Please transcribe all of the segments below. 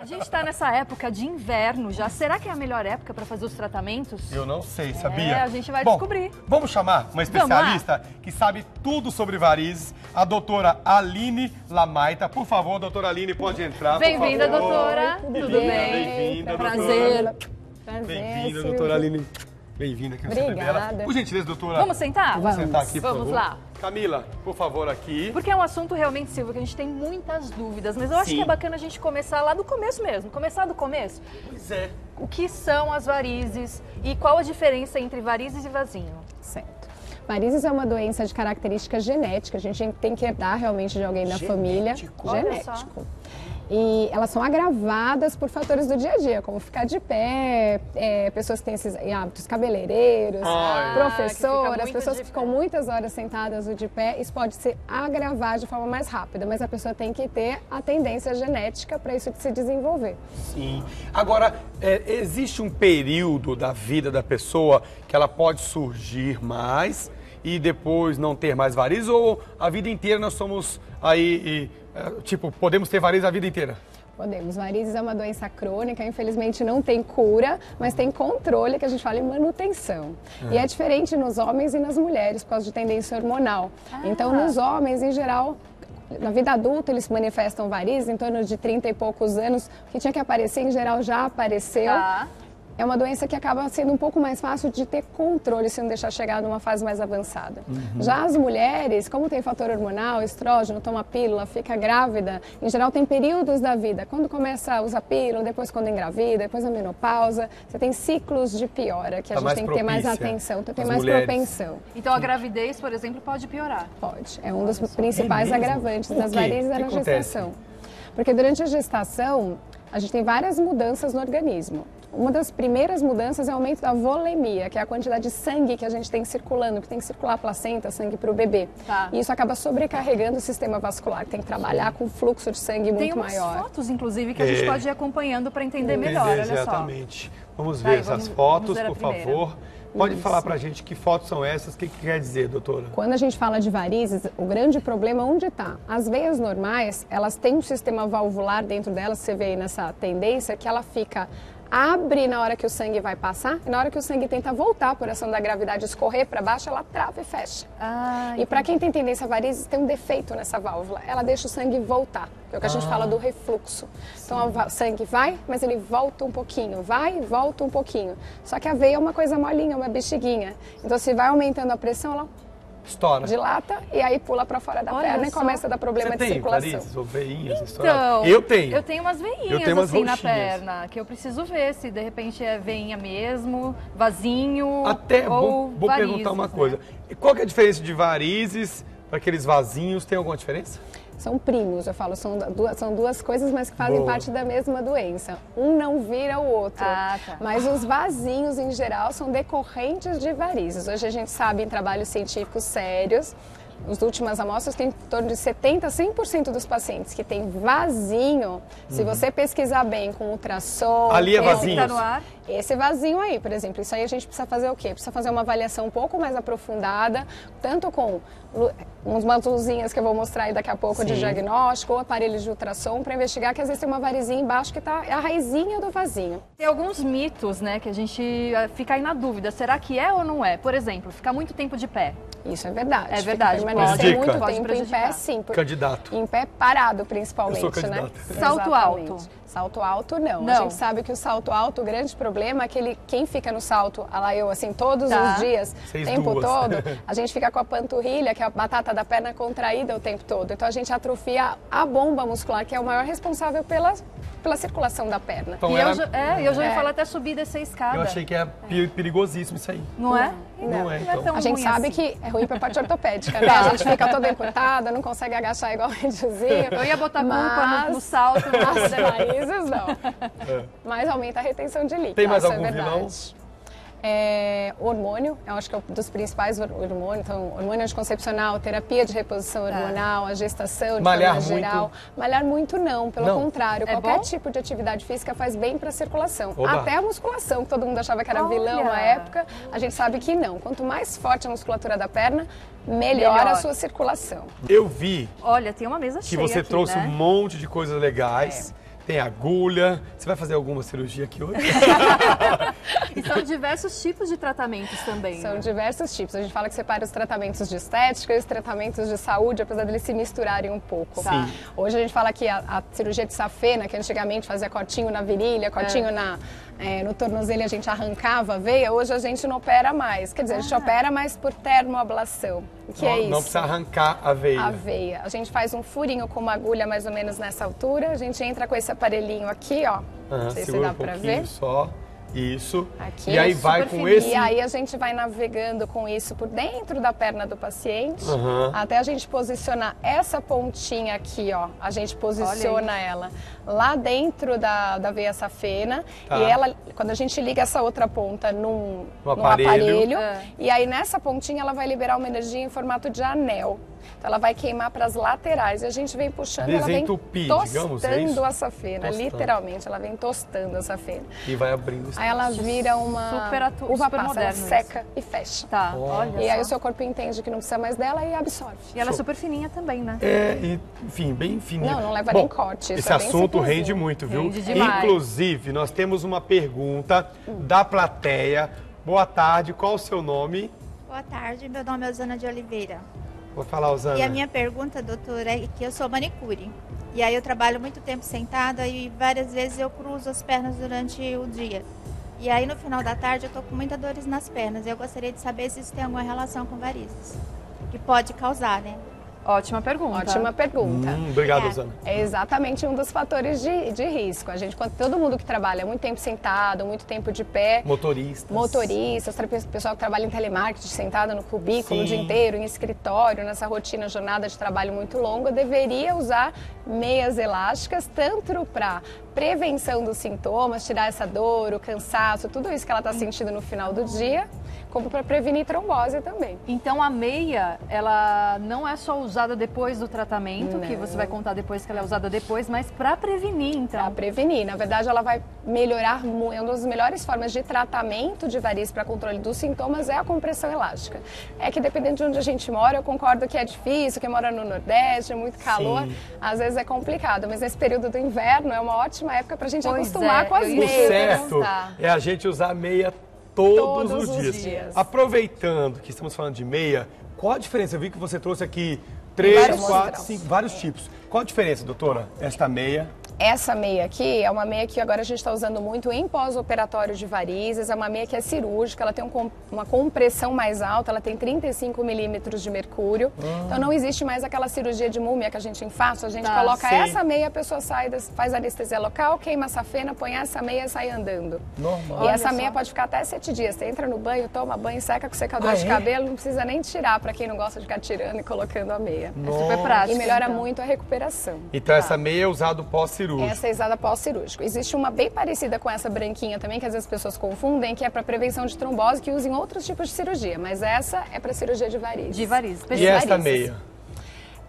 A gente está nessa época de inverno já. Será que é a melhor época para fazer os tratamentos? Eu não sei, sabia? A gente vai descobrir. Vamos chamar uma especialista que sabe tudo sobre varizes, a doutora Aline Lamaita. Por favor, doutora Aline, pode entrar. Bem-vinda, doutora. Tudo bem? Bem-vinda, Prazer. Bem-vinda, doutora Aline. Bem-vinda, que você é bela. Por gentileza, doutora. Vamos sentar? Vamos sentar aqui, por Vamos favor. lá. Camila, por favor, aqui. Porque é um assunto realmente, Silvia, que a gente tem muitas dúvidas, mas eu acho que é bacana a gente começar lá do começo mesmo. Começar do começo. Pois é. O que são as varizes e qual a diferença entre varizes e vasinho? Certo. Varizes é uma doença de característica genética, a gente tem que herdar realmente de alguém da família. Genético. E elas são agravadas por fatores do dia a dia, como ficar de pé, pessoas que têm esses hábitos cabeleireiros, professoras, pessoas que ficam muitas horas sentadas ou de pé. Isso pode se agravar de forma mais rápida, mas a pessoa tem que ter a tendência genética para isso se desenvolver. Sim. Agora, existe um período da vida da pessoa que ela pode surgir mais e depois não ter mais varizes, ou a vida inteira nós somos aí, podemos ter varizes a vida inteira? Podemos. Varizes é uma doença crônica, infelizmente não tem cura, mas tem controle, que a gente fala em manutenção. E é diferente nos homens e nas mulheres, por causa de tendência hormonal. Então, nos homens, em geral, na vida adulta, eles manifestam varizes em torno de 30 e poucos anos. O que tinha que aparecer, em geral, já apareceu. É uma doença que acaba sendo um pouco mais fácil de ter controle se não deixar chegar numa fase mais avançada. Já as mulheres, como tem fator hormonal, estrógeno, toma pílula, fica grávida, em geral tem períodos da vida. Quando começa a usar pílula, depois quando engravida, depois a menopausa, você tem ciclos de piora, que a gente tem que ter mais atenção, tem mais propensão. Então a gravidez, por exemplo, pode piorar? Pode. É um dos principais agravantes das varizes na gestação. Porque durante a gestação, a gente tem várias mudanças no organismo. Uma das primeiras mudanças é o aumento da volemia, que é a quantidade de sangue que a gente tem circulando, que tem que circular a placenta, sangue para o bebê. E isso acaba sobrecarregando o sistema vascular, tem que trabalhar com fluxo de sangue muito maior. Tem umas fotos, inclusive, que a gente pode ir acompanhando para entender melhor, olha só. Exatamente. Vamos ver essas fotos, por favor. Pode falar pra gente que fotos são essas, o que quer dizer, doutora? Quando a gente fala de varizes, o grande problema é onde está. As veias normais, elas têm um sistema valvular dentro delas, você vê aí nessa tendência, que ela abre na hora que o sangue vai passar, e na hora que o sangue tenta voltar por ação da gravidade, escorrer para baixo, ela trava e fecha. E para quem tem tendência a varizes, tem um defeito nessa válvula, ela deixa o sangue voltar, que é o que a gente fala do refluxo. Então o sangue vai, mas ele volta um pouquinho, vai e volta um pouquinho. Só que a veia é uma coisa molinha, uma bexiguinha. Então se vai aumentando a pressão, ela estoura, dilata e aí pula para fora da perna e começa a dar problema de circulação. Você tem varizes ou veinhas estouradas? Eu tenho. Eu tenho umas veinhas assim na perna, que eu preciso ver se de repente é veinha mesmo, vasinho ou vou varizes, perguntar uma coisa. Qual que é a diferença de varizes para aqueles vasinhos? Tem alguma diferença? São primos, eu falo, são duas coisas, mas que fazem parte da mesma doença. Um não vira o outro. Mas os vasinhos, em geral, são decorrentes de varizes. Hoje a gente sabe, em trabalhos científicos sérios, as últimas amostras tem em torno de 70% a 100% dos pacientes que tem vasinho. Se você pesquisar bem com ultrassom... Ali é vasinho. Esse vasinho aí, por exemplo, isso aí a gente precisa fazer o quê? Precisa fazer uma avaliação um pouco mais aprofundada, tanto com umas luzinhas que eu vou mostrar aí daqui a pouco de diagnóstico, ou aparelhos de ultrassom, para investigar que às vezes tem uma varizinha embaixo que está a raizinha do vasinho. Tem alguns mitos, né, que a gente fica aí na dúvida, será que é ou não é? Por exemplo, ficar muito tempo de pé. Isso é verdade. É verdade. Permanecer muito tempo em pé, sim. Candidato. Em pé parado, principalmente, eu sou candidato. Né? Salto alto. Salto alto, não. A gente sabe que o salto alto, o grande problema é que quem fica no salto, todos os dias, o tempo todo, a gente fica com a panturrilha, que é a batata da perna contraída o tempo todo. Então a gente atrofia a bomba muscular, que é o maior responsável pela circulação da perna. Então, eu já ia falar até subir e descer a escada. Eu achei que é perigosíssimo isso aí. Não é? Não é, então. A gente sabe que é ruim para a parte ortopédica, né? A gente fica toda encurtada, não consegue agachar igual a videozinho. Eu ia botar culpa no salto, nas varizes, não. Mas aumenta a retenção de líquido. Tem mais algum vilão? Hormônio, eu acho que é um dos principais hormônios. Então, hormônio anticoncepcional, terapia de reposição hormonal, a gestação de forma geral. Malhar muito não, pelo contrário. Qualquer tipo de atividade física faz bem para a circulação. Até a musculação, que todo mundo achava que era vilão na época, a gente sabe que não. Quanto mais forte a musculatura da perna, melhor a sua circulação. Eu vi Olha, tem uma mesa que cheia você aqui, trouxe né? um monte de coisas legais. tem agulha. Você vai fazer alguma cirurgia aqui hoje? E são diversos tipos de tratamentos também. São diversos tipos. A gente fala que separa os tratamentos de estética e os tratamentos de saúde, apesar deles se misturarem um pouco. Tá. Hoje a gente fala que a cirurgia de safena, que antigamente fazia cortinho na virilha, cortinho no tornozelo, a gente arrancava a veia, hoje a gente não opera mais. Quer dizer, a gente opera mais por termoablação. O que é isso? Não precisa arrancar a veia. A veia. A gente faz um furinho com uma agulha mais ou menos nessa altura, a gente entra com esse aparelhinho aqui, ó. Não sei se dá pra ver. Só. Isso. Aqui, e aí vai com esse... E aí a gente vai navegando com isso por dentro da perna do paciente, até a gente posicionar essa pontinha aqui, ó. A gente posiciona ela lá dentro da veia safena. Tá. E ela, quando a gente liga essa outra ponta num aparelho e aí nessa pontinha ela vai liberar uma energia em formato de anel. Então ela vai queimar para as laterais e a gente vem puxando, ela vem tostando a safena, literalmente, ela vem tostando a safena. E vai abrindo. Aí ela vira uma uva passa, ela seca e fecha. Tá, olha e aí o seu corpo entende que não precisa mais dela e absorve. E ela é super fininha também, né? Enfim, bem fininha. Não leva nem corte. Esse assunto rende muito, viu? Rende demais. Inclusive, nós temos uma pergunta da plateia. Boa tarde, qual o seu nome? Boa tarde, meu nome é Osana de Oliveira. Vou falar, Osana. E a minha pergunta, doutora, é que eu sou manicure. E aí eu trabalho muito tempo sentada e várias vezes eu cruzo as pernas durante o dia. E aí no final da tarde eu tô com muitas dores nas pernas. Eu gostaria de saber se isso tem alguma relação com varizes. Que pode causar, né? Ótima pergunta. Ótima pergunta. Obrigado, Osana. É exatamente um dos fatores de risco. A gente, todo mundo que trabalha muito tempo sentado, muito tempo de pé. Motoristas, pessoal que trabalha em telemarketing, sentado no cubículo o dia inteiro, em escritório, nessa rotina, jornada de trabalho muito longa, deveria usar meias elásticas, tanto para prevenção dos sintomas, tirar essa dor, o cansaço, tudo isso que ela está sentindo no final do dia, como para prevenir trombose também. Então a meia, ela não é só usada depois do tratamento, que você vai contar depois que ela é usada depois, mas para prevenir, então. Para prevenir. Na verdade, ela vai melhorar muito. É uma das melhores formas de tratamento de varizes para controle dos sintomas é a compressão elástica. É que dependendo de onde a gente mora, eu concordo que é difícil, quem mora no Nordeste, muito calor, às vezes é complicado, mas nesse período do inverno é uma ótima época para a gente acostumar com as meias. O certo é a gente usar meia todos os dias. Aproveitando que estamos falando de meia, qual a diferença? Eu vi que você trouxe aqui 3, 4, 5, vários tipos. Qual a diferença, doutora? Esta meia? Essa meia aqui é uma meia que agora a gente está usando muito em pós-operatório de varizes. É uma meia que é cirúrgica, ela tem uma compressão mais alta, ela tem 35 milímetros de mercúrio. Então não existe mais aquela cirurgia de múmia que a gente infarta, a gente coloca essa meia, a pessoa sai, faz anestesia local, queima a safena, põe essa meia e sai andando. Normal. E essa meia pode ficar até 7 dias. Você entra no banho, toma banho, seca com secador de cabelo, não precisa nem tirar, para quem não gosta de ficar tirando e colocando a meia. É super prático. E melhora muito a recuperação. Então essa meia é usada pós-cirúrgico. Essa é usada pós-cirúrgico. Existe uma bem parecida com essa branquinha também, que às vezes as pessoas confundem, que é para prevenção de trombose, que usa em outros tipos de cirurgia. Mas essa é para cirurgia de varizes. De varizes. E essa meia?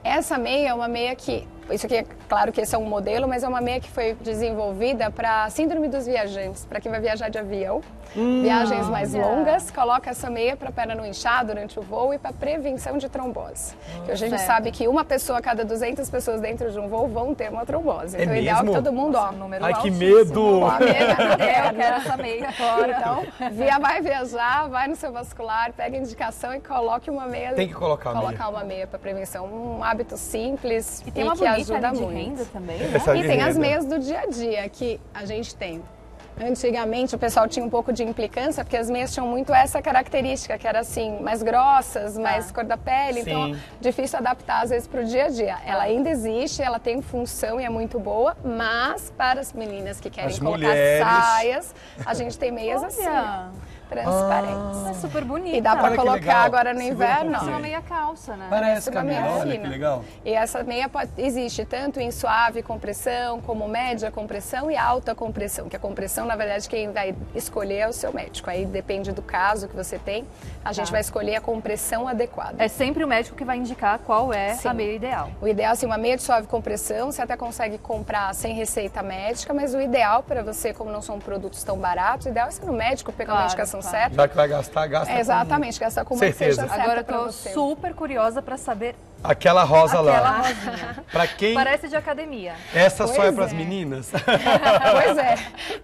Essa meia é uma meia que... Isso aqui, é claro que esse é um modelo, mas é uma meia que foi desenvolvida para síndrome dos viajantes, para quem vai viajar de avião. Viagens mais longas, coloca essa meia para a perna não inchar durante o voo e para prevenção de trombose. Que hoje a gente sabe que uma pessoa a cada 200 pessoas dentro de um voo vão ter uma trombose. Então é ideal que todo mundo, Ai, que medo! Eu quero essa meia agora. Então, vai viajar, vai no seu vascular, pega a indicação e coloque uma meia. Tem que colocar uma meia para prevenção. Um hábito simples e tem uma que ajuda de muito. Renda também, né? E tem as meias do dia a dia que a gente tem. Antigamente o pessoal tinha um pouco de implicância, porque as meias tinham muito essa característica, que era assim, mais grossas, mais cor da pele, então difícil adaptar às vezes para o dia a dia. Ela ainda existe, ela tem função e é muito boa, mas para as meninas que querem colocar saias, a gente tem meias assim, transparentes. É super bonita. E dá para colocar agora no inverno. É uma meia calça, né? Parece uma meia fina. Que legal. E essa meia existe tanto em suave compressão, como média compressão e alta compressão, que a compressão, na verdade, quem vai escolher é o seu médico. Aí depende do caso que você tem, a gente vai escolher a compressão adequada. É sempre o médico que vai indicar qual é a meia ideal. O ideal, assim, uma meia de suave compressão, você até consegue comprar sem receita médica, mas o ideal para você, como não são produtos tão baratos, o ideal é ser no médico, pegar a medicação certa. Já que vai gastar, gasta exatamente, gasta com uma que seja certa. Agora eu tô super curiosa para saber Aquela rosa Aquela lá. rosinha. Pra quem... Parece de academia. Essa só é Pois pras é. meninas? Pois é.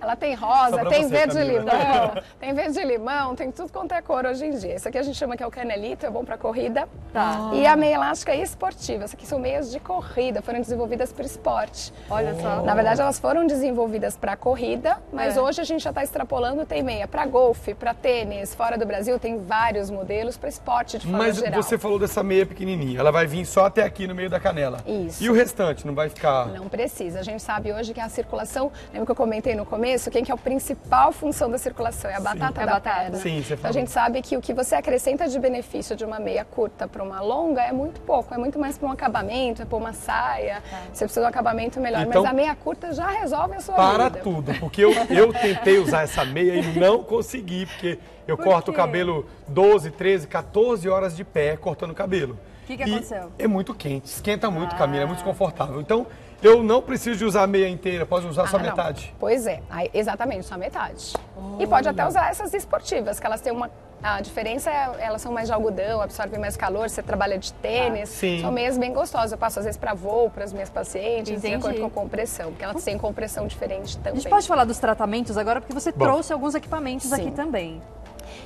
Ela tem rosa, pra tem você, verde Camila. limão, tem verde limão, tem tudo quanto é cor hoje em dia. Esse aqui a gente chama que é o canelito, é bom pra corrida. Tá. E a meia elástica esportiva. Essas aqui são meias de corrida, foram desenvolvidas para esporte. Olha só. Na verdade, elas foram desenvolvidas para corrida, mas É. hoje a gente já está extrapolando, tem meia para golfe, para tênis. Fora do Brasil tem vários modelos para esporte de forma Mas geral. você falou dessa meia pequenininha. Ela vai vir só até aqui no meio da canela. Isso. E o restante não vai ficar... Não precisa. A gente sabe hoje que a circulação, lembra que eu comentei no começo, quem que é a principal função da circulação? É a batata É a da batata. perna. Sim, você Então, falou. a gente sabe que o que você acrescenta de benefício de uma meia curta para uma longa é muito pouco. É muito mais para um acabamento, é para uma saia. Você precisa de um acabamento melhor. Então, mas a meia curta já resolve a sua Para vida. tudo, porque eu tentei usar essa meia e não consegui, porque eu Por corto o quê? cabelo 12, 13, 14 horas de pé cortando o cabelo. O que E aconteceu? É muito quente, esquenta muito, Camila, é muito desconfortável. Então, eu não preciso de usar a meia inteira, posso usar só Ah, não. metade. Pois é, aí, exatamente, só metade. E pode até usar essas esportivas, que elas têm uma... A diferença é elas são mais de algodão, absorvem mais calor, você trabalha de tênis. sim. São meias bem gostosas. Eu passo às vezes para voo, para as minhas pacientes, de Entendi. acordo com a compressão, porque elas têm compressão diferente A também. gente pode falar dos tratamentos agora, porque você Bom. trouxe alguns equipamentos Sim. aqui também.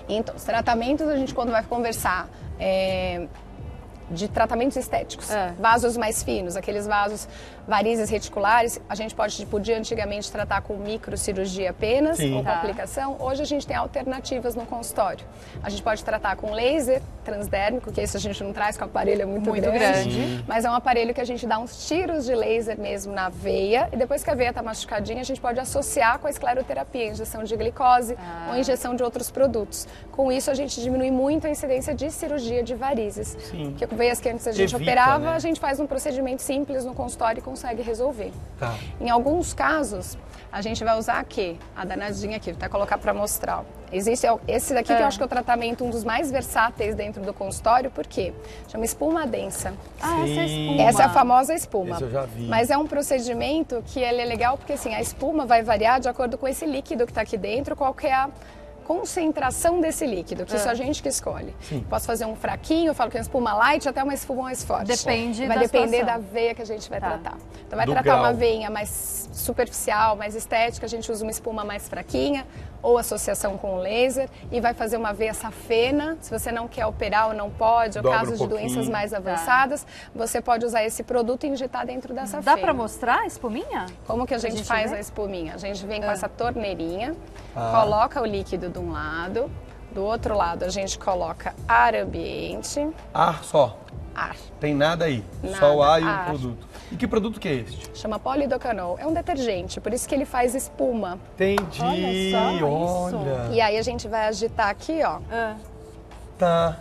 Então, os tratamentos, a gente quando vai conversar de tratamentos estéticos, É. vasos mais finos, aqueles vasos, varizes reticulares, a gente podia antigamente tratar com microcirurgia apenas, Sim. ou com Tá. aplicação. Hoje a gente tem alternativas no consultório. A gente pode tratar com laser transdérmico, que esse a gente não traz, que o aparelho é muito grande. Sim. Mas é um aparelho que a gente dá uns tiros de laser mesmo na veia, e depois que a veia está machucadinha, a gente pode associar com a escleroterapia, injeção de glicose ou injeção de outros produtos. Com isso, a gente diminui muito a incidência de cirurgia de varizes. Sim. Porque veias que antes a gente Evita, operava, né? a gente faz um procedimento simples no consultório e consegue resolver. Tá. Em alguns casos, a gente vai usar aqui, a danadinha aqui, vou até colocar para mostrar. Existe esse daqui que eu acho que é o tratamento um dos mais versáteis dentro do consultório, por quê? Chama espuma densa. Ah, essa é a Sim. espuma. Essa é a famosa espuma. Esse eu já vi. Mas é um procedimento que ele é legal porque assim, a espuma vai variar de acordo com esse líquido que está aqui dentro, qual que é a concentração desse líquido, que isso a gente que escolhe. Posso fazer um fraquinho, eu falo que é uma espuma light, até uma espuma mais forte. Depende Vai da depender situação. da veia que a gente vai Tá. tratar. Então vai Do tratar uma grau. veinha mais superficial, mais estética, a gente usa uma espuma mais fraquinha ou associação com o laser e vai fazer uma veia safena. Se você não quer operar ou não pode, ou Dobra casos um de doenças pouquinho. mais avançadas, você pode usar esse produto e injetar dentro dessa Dá fena. pra mostrar a espuminha? Como que a gente faz ver? a espuminha? A gente vem com essa torneirinha, Ah. coloca o líquido de um lado, do outro lado a gente coloca ar ambiente, Ar só, ar. tem nada aí, Nada, só o ar e o ar. produto. E que produto que é este? Chama polidocanol. É um detergente, por isso que ele faz espuma. Entendi, Olha só isso. olha. E aí a gente vai agitar aqui, ó. Ah, Tá.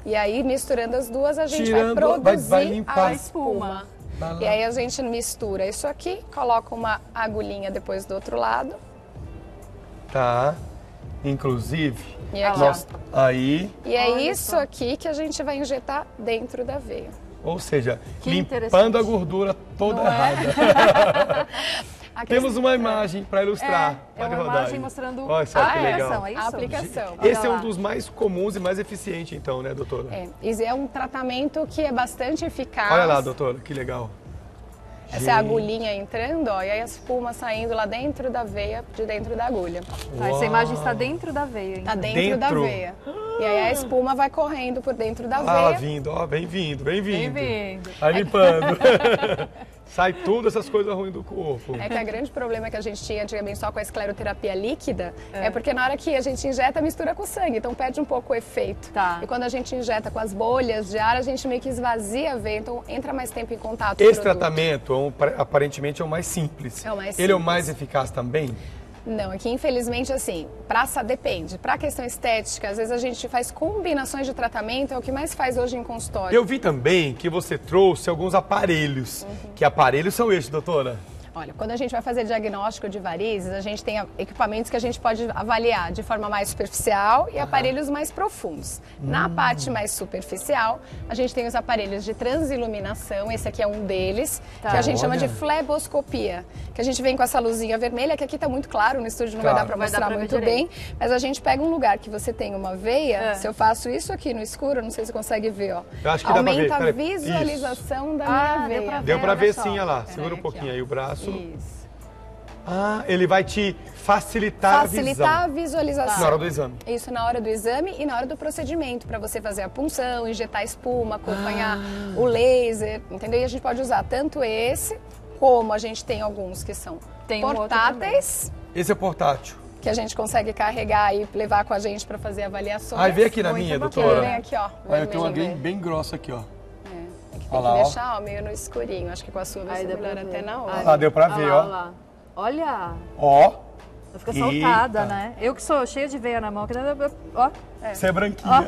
E aí misturando as duas a gente Tirando, vai produzir vai limpar. a espuma. Vai lá. E aí a gente mistura isso aqui, coloca uma agulhinha depois do outro lado. Tá. Inclusive, E aqui, nós, aí, E é Olha isso só. aqui que a gente vai injetar dentro da veia. ou seja, Que limpando interessante. a gordura toda Não é? errada. A Temos uma imagem para ilustrar. é Pode uma rodar imagem aí. mostrando Olha só a que legal. aplicação, é isso? A aplicação. Esse é Olha um lá. dos mais comuns e mais eficientes, então, né, doutora? Esse é um tratamento que é bastante eficaz. Olha lá, doutora, que legal. Essa é a agulhinha entrando, ó, e aí a espuma saindo lá dentro da veia, de dentro da agulha. Tá, essa imagem está dentro da veia. Tá então. dentro da Dentro? veia. E aí a espuma vai correndo por dentro da Ah, ela veia. vindo, ó, bem-vindo, bem-vindo. Bem-vindo. Vai limpando. Sai tudo essas coisas ruins do corpo. É que o grande problema que a gente tinha antigamente só com a escleroterapia líquida é porque na hora que a gente injeta, mistura com o sangue, então perde um pouco o efeito. Tá. E quando a gente injeta com as bolhas de ar, a gente meio que esvazia a veia, então entra mais tempo em contato com o Esse produto. tratamento, aparentemente, é o mais simples. É o mais Ele é o simples. mais eficaz também? Não, aqui infelizmente assim, depende. Para questão estética, às vezes a gente faz combinações de tratamento, é o que mais faz hoje em consultório. Eu vi também que você trouxe alguns aparelhos. Que aparelhos são estes, doutora? Olha, quando a gente vai fazer diagnóstico de varizes, a gente tem equipamentos que a gente pode avaliar de forma mais superficial e aparelhos mais profundos. Na parte mais superficial, a gente tem os aparelhos de transiluminação, esse aqui é um deles, que a gente chama de fleboscopia, que a gente vem com essa luzinha vermelha, que aqui está muito claro, no estúdio não vai dar para mostrar muito bem, mas a gente pega um lugar que você tem uma veia, se eu faço isso aqui no escuro, não sei se você consegue ver, ó, eu acho que aumenta a visualização da minha veia. Deu para ver sim, olha lá, segura um pouquinho aí o braço. Isso. Ele vai te facilitar a visualização. Na hora do exame. Isso, na hora do exame e na hora do procedimento, para você fazer a punção, injetar espuma, acompanhar o laser, entendeu? E a gente pode usar tanto esse, como a gente tem alguns que são portáteis. Esse é portátil. Que a gente consegue carregar e levar com a gente para fazer avaliações. Vem aqui na minha, doutora. Vem aqui, ó. Eu tenho uma bem grossa aqui, ó. Tem que deixar, ó, meio no escurinho. Acho que com a sua vai ser melhor até na hora. Deu pra ver, ó. Olha! Ó! Ela fica soltada, né? Eu que sou cheia de veia na mão, ó. Você é branquinha.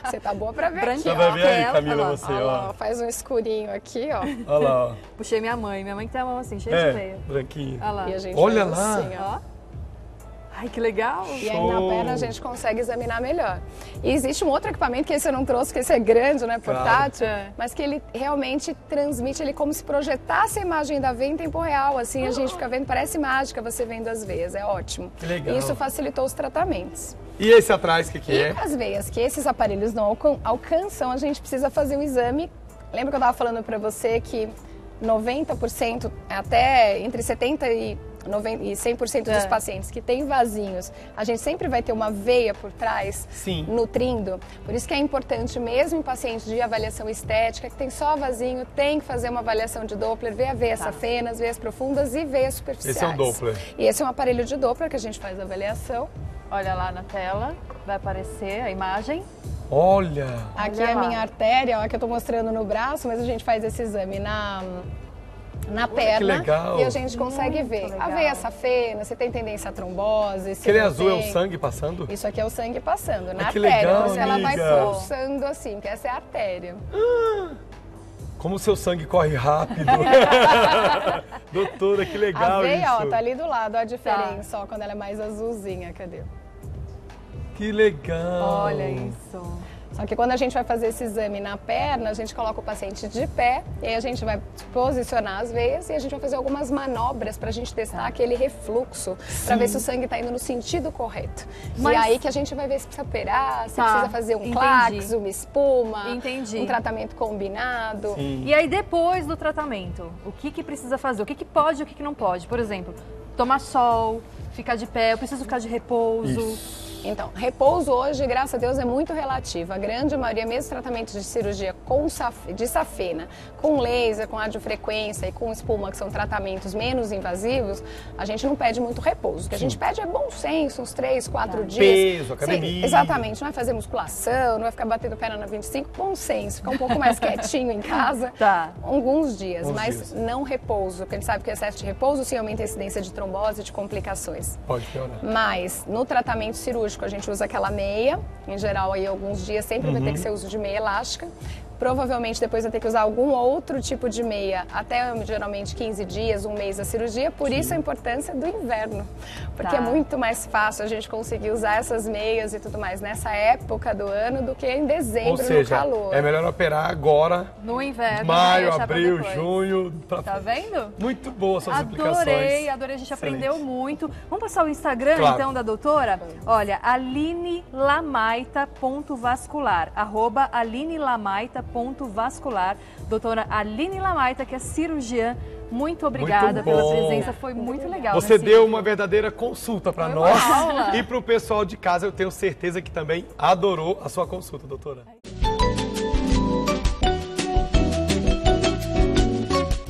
Você tá boa pra ver aqui, ó. Você vai ver aí, Camila, você, ó. Faz um escurinho aqui, ó. Olha lá, ó. Puxei minha mãe que tem a mão assim, cheia de veia. Branquinha. Olha lá. E a gente olha lá! Assim, ó. Ai, que legal! E aí na perna a gente consegue examinar melhor. E existe um outro equipamento que esse eu não trouxe, que esse é grande, né, portátil, mas que ele realmente transmite, ele como se projetasse a imagem da veia em tempo real, assim, a gente fica vendo, parece mágica você vendo as veias, é ótimo. Que legal. E isso facilitou os tratamentos. E esse atrás, o que é? E as veias que esses aparelhos não alcançam, a gente precisa fazer um exame. Lembra que eu estava falando para você que 90%, até entre 70% e 100% dos pacientes que têm vasinhos, a gente sempre vai ter uma veia por trás nutrindo. Por isso que é importante, mesmo em pacientes de avaliação estética, que tem só vasinho, tem que fazer uma avaliação de Doppler, ver a veia safena, as veias profundas e veias superficiais. Esse é um Doppler. E esse é um aparelho de Doppler que a gente faz a avaliação. Olha lá na tela, vai aparecer a imagem. Olha! Aqui é a minha artéria, ó, que eu tô mostrando no braço, mas a gente faz esse exame na perna, que legal. E a gente consegue ver a veia safena, se tem tendência a trombose, se aquele azul é o sangue passando? Isso aqui é o sangue passando na que artéria, legal, então ela vai amiga. pulsando assim, porque essa é a artéria. Como o seu sangue corre rápido. Doutora, que legal a veia, isso. Ó, tá ali do lado, ó, a diferença, ó, quando ela é mais azulzinha, cadê? Que legal. Olha isso. Só que quando a gente vai fazer esse exame na perna, a gente coloca o paciente de pé, e aí a gente vai posicionar as veias e a gente vai fazer algumas manobras para a gente testar aquele refluxo, para ver se o sangue está indo no sentido correto. Mas... E aí que a gente vai ver se precisa operar, se precisa fazer um clax, uma espuma, um tratamento combinado. E aí depois do tratamento, o que precisa fazer? O que pode e o que não pode? Por exemplo, tomar sol, ficar de pé, eu preciso ficar de repouso. Isso. Então, repouso hoje, graças a Deus, é muito relativo. A grande maioria, mesmo tratamentos de cirurgia de safena, com laser, com radiofrequência e com espuma, que são tratamentos menos invasivos, a gente não pede muito repouso. O que a gente pede é bom senso, uns 3, 4 dias. Peso, academia. Sim, exatamente, não vai fazer musculação, não vai ficar batendo perna na 25, bom senso, ficar um pouco mais quietinho em casa, alguns dias, mas não repouso, porque a gente sabe que o excesso de repouso sim aumenta a incidência de trombose e de complicações. Pode piorar. Mas no tratamento cirúrgico, a gente usa aquela meia, em geral aí alguns dias sempre vai ter que ser uso de meia elástica. Provavelmente depois vai ter que usar algum outro tipo de meia, até geralmente 15 dias, um mês da cirurgia, por isso a importância do inverno. Porque é muito mais fácil a gente conseguir usar essas meias e tudo mais nessa época do ano do que em dezembro, ou seja, no calor. É melhor operar agora, no inverno, maio, abril, junho. Tá vendo? Muito boa suas explicações. Adorei, a gente aprendeu muito. Vamos passar o Instagram então da doutora? Olha, alinelamaita.vascular, @alinelamaita.vascular. Doutora Aline Lamaita, que é cirurgiã, muito obrigada pela presença, foi muito legal. Você deu uma verdadeira consulta para nós e para o pessoal de casa, eu tenho certeza que também adorou a sua consulta, doutora.